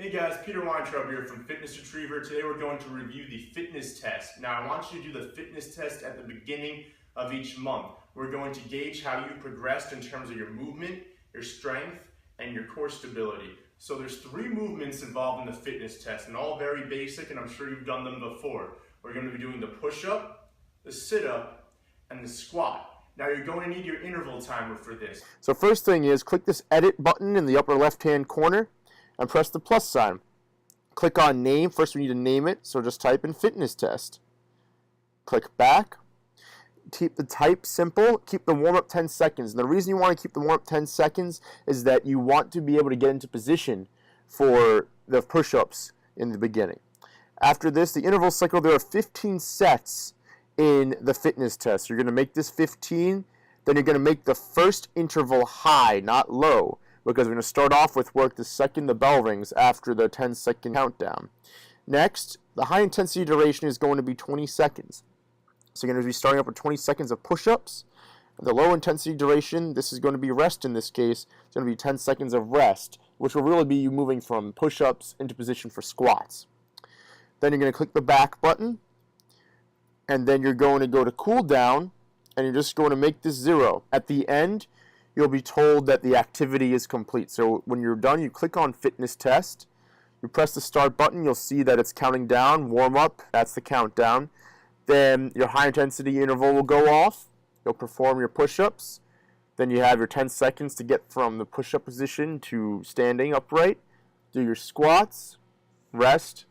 Hey guys, Peter Weintraub here from Fitness Retriever. Today we're going to review the fitness test. Now I want you to do the fitness test at the beginning of each month. We're going to gauge how you progressed in terms of your movement, your strength, and your core stability. So there's 3 movements involved in the fitness test, and all very basic, and I'm sure you've done them before. We're going to be doing the push-up, the sit-up, and the squat. Now you're going to need your interval timer for this. So first thing is click this edit button in the upper left-hand corner and press the plus sign. Click on name. First we need to name it, so just type in fitness test. Click back. Keep the type simple. Keep the warm-up 10 seconds. And the reason you want to keep the warm-up 10 seconds is that you want to be able to get into position for the push-ups in the beginning. After this, the interval cycle, there are 15 sets in the fitness test. You're going to make this 15, then you're going to make the first interval high, not low, because we're going to start off with work the second the bell rings after the 10-second countdown. Next, the high intensity duration is going to be 20 seconds. So you're going to be starting up with 20 seconds of push-ups. The low intensity duration, this is going to be rest in this case, it's going to be 10 seconds of rest, which will really be you moving from push-ups into position for squats. Then you're going to click the back button, and then you're going to go to cool down, and you're just going to make this 0. At the end, you'll be told that the activity is complete. So when you're done, you click on fitness test, you press the start button, you'll see that it's counting down, warm up, that's the countdown. Then your high intensity interval will go off, you'll perform your push-ups, then you have your 10 seconds to get from the push-up position to standing upright, do your squats, rest,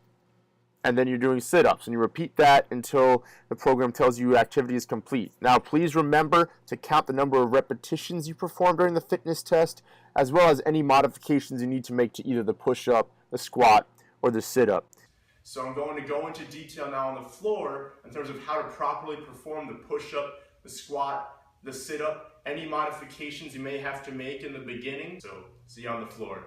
and then you're doing sit-ups, and you repeat that until the program tells you activity is complete. Now, please remember to count the number of repetitions you perform during the fitness test, as well as any modifications you need to make to either the push-up, the squat, or the sit-up. So I'm going to go into detail now on the floor in terms of how to properly perform the push-up, the squat, the sit-up, any modifications you may have to make in the beginning. So, see you on the floor.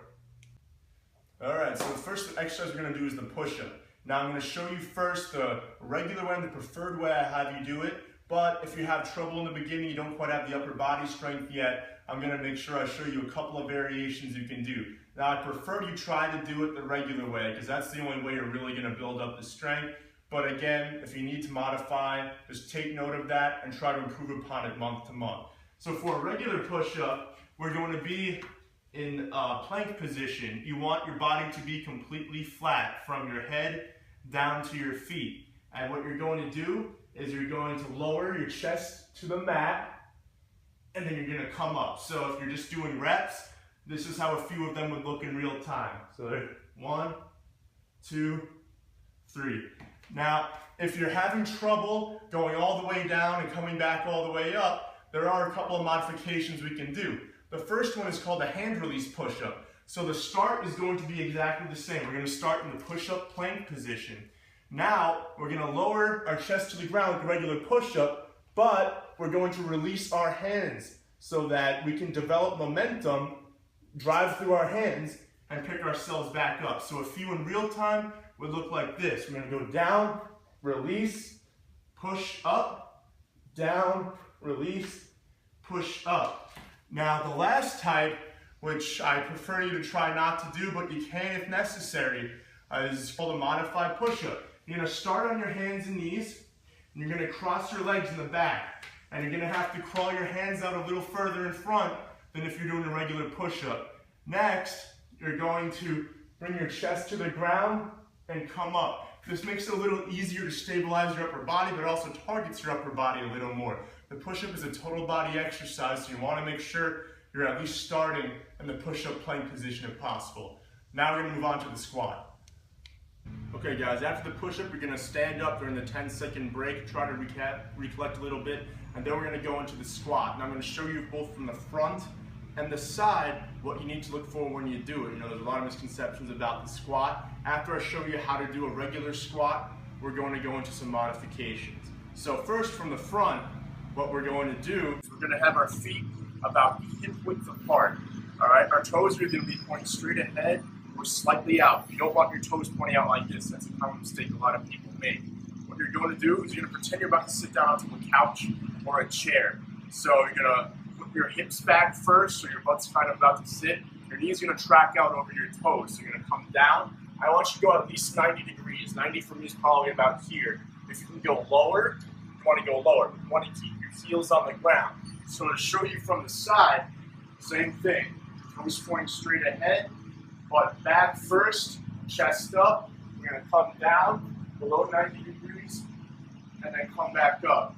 Alright, so the first exercise we're going to do is the push-up. Now I'm going to show you first the regular way and the preferred way I have you do it, but if you have trouble in the beginning, you don't quite have the upper body strength yet, I'm going to make sure I show you a couple of variations you can do. Now I prefer you try to do it the regular way, because that's the only way you're really going to build up the strength, but again, if you need to modify, just take note of that and try to improve upon it month to month. So for a regular push-up, we're going to be in plank position. You want your body to be completely flat from your head down to your feet. And what you're going to do is you're going to lower your chest to the mat, and then you're going to come up. So if you're just doing reps, this is how a few of them would look in real time. So 1, 2, 3. Now, if you're having trouble going all the way down and coming back all the way up, there are a couple of modifications we can do. The first one is called a hand release push-up. So the start is going to be exactly the same. We're going to start in the push-up plank position. Now, we're going to lower our chest to the ground with a regular push-up, but we're going to release our hands so that we can develop momentum, drive through our hands, and pick ourselves back up. So a few in real time would look like this. We're going to go down, release, push up, down, release, push up. Now the last type, which I prefer you to try not to do, but you can if necessary, is called a modified push-up. You're going to start on your hands and knees, and you're going to cross your legs in the back. And you're going to have to crawl your hands out a little further in front than if you're doing a regular push-up. Next, you're going to bring your chest to the ground and come up. This makes it a little easier to stabilize your upper body, but also targets your upper body a little more. The push-up is a total body exercise, so you want to make sure you're at least starting in the push-up plank position if possible. Now we're going to move on to the squat. Okay guys, after the push-up, you're going to stand up during the 10-second break, try to recollect a little bit, and then we're going to go into the squat. And I'm going to show you both from the front and the side what you need to look for when you do it. You know, there's a lot of misconceptions about the squat. After I show you how to do a regular squat, we're going to go into some modifications. So first, from the front, what we're going to do is we're going to have our feet about hip width apart. All right, our toes are going to be pointing straight ahead or slightly out. You don't want your toes pointing out like this. That's a common mistake a lot of people make. What you're going to do is you're going to pretend you're about to sit down onto a couch or a chair. So you're going to put your hips back first, so your butt's kind of about to sit. You're Your knees are going to track out over your toes. So you're going to come down. I want you to go at least 90 degrees. 90 for me is probably about here. If you can go lower, you want to go lower. You want to keep your heels on the ground. So to show you from the side, same thing. Toes pointing straight ahead, butt back first, chest up. You're going to come down below 90 degrees and then come back up.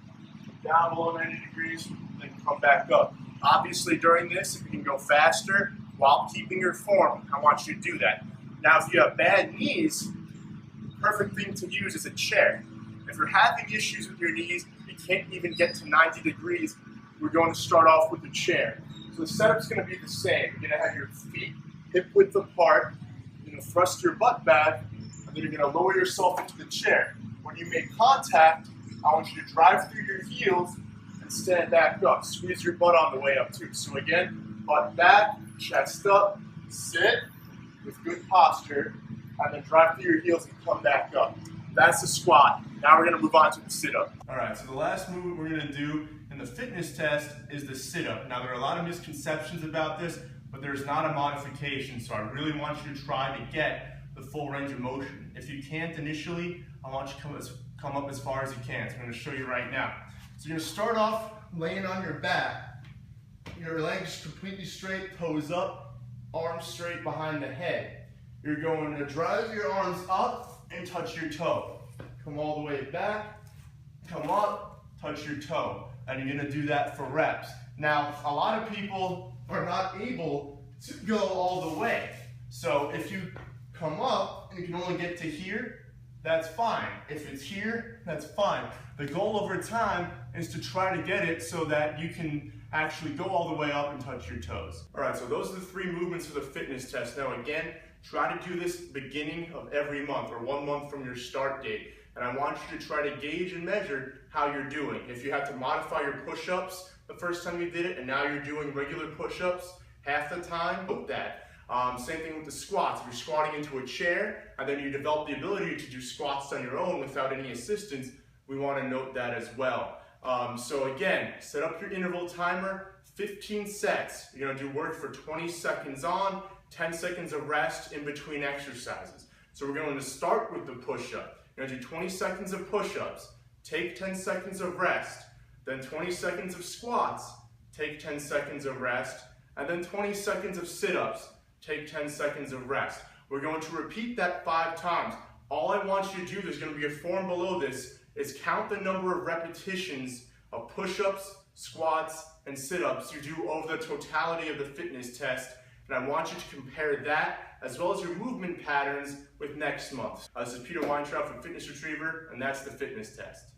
Down below 90 degrees, then come back up. Obviously during this, if you can go faster while keeping your form, I want you to do that. Now if you have bad knees, the perfect thing to use is a chair. If you're having issues with your knees, you can't even get to 90 degrees, we're going to start off with the chair. So the setup's going to be the same. You're going to have your feet hip width apart, you're going to thrust your butt back, and then you're going to lower yourself into the chair. When you make contact, I want you to drive through your heels and stand back up. Squeeze your butt on the way up too. So again, butt back, chest up, sit with good posture, and then drive through your heels and come back up. That's the squat. Now we're going to move on to the sit-up. All right, so the last movement we're going to do in the fitness test is the sit-up. Now there are a lot of misconceptions about this, but there's not a modification, so I really want you to try to get the full range of motion. If you can't initially, I want you to come up as far as you can. So I'm going to show you right now. So you're going to start off laying on your back, your legs completely straight, toes up, arms straight behind the head. You're going to drive your arms up and touch your toe. Come all the way back, come up, touch your toe. And you're going to do that for reps. Now, a lot of people are not able to go all the way. So if you come up and you can only get to here, that's fine. If it's here, that's fine. The goal over time is to try to get it so that you can actually go all the way up and touch your toes. All right, so those are the 3 movements for the fitness test. Now again, try to do this beginning of every month or 1 month from your start date. And I want you to try to gauge and measure how you're doing. If you had to modify your push-ups the first time you did it and now you're doing regular push-ups half the time, note that. Same thing with the squats. If you're squatting into a chair and then you develop the ability to do squats on your own without any assistance, we want to note that as well. So again, set up your interval timer, 15 sets. You're going to do work for 20 seconds on, 10 seconds of rest in between exercises. So we're going to start with the push-up. You're going to do 20 seconds of push-ups, take 10 seconds of rest, then 20 seconds of squats, take 10 seconds of rest, and then 20 seconds of sit-ups, take 10 seconds of rest. We're going to repeat that 5 times. All I want you to do, there's going to be a form below this, is count the number of repetitions of push-ups, squats, and sit-ups you do over the totality of the fitness test. And I want you to compare that as well as your movement patterns with next month. This is Peter Weintraub from Fitness Retriever, and that's the fitness test.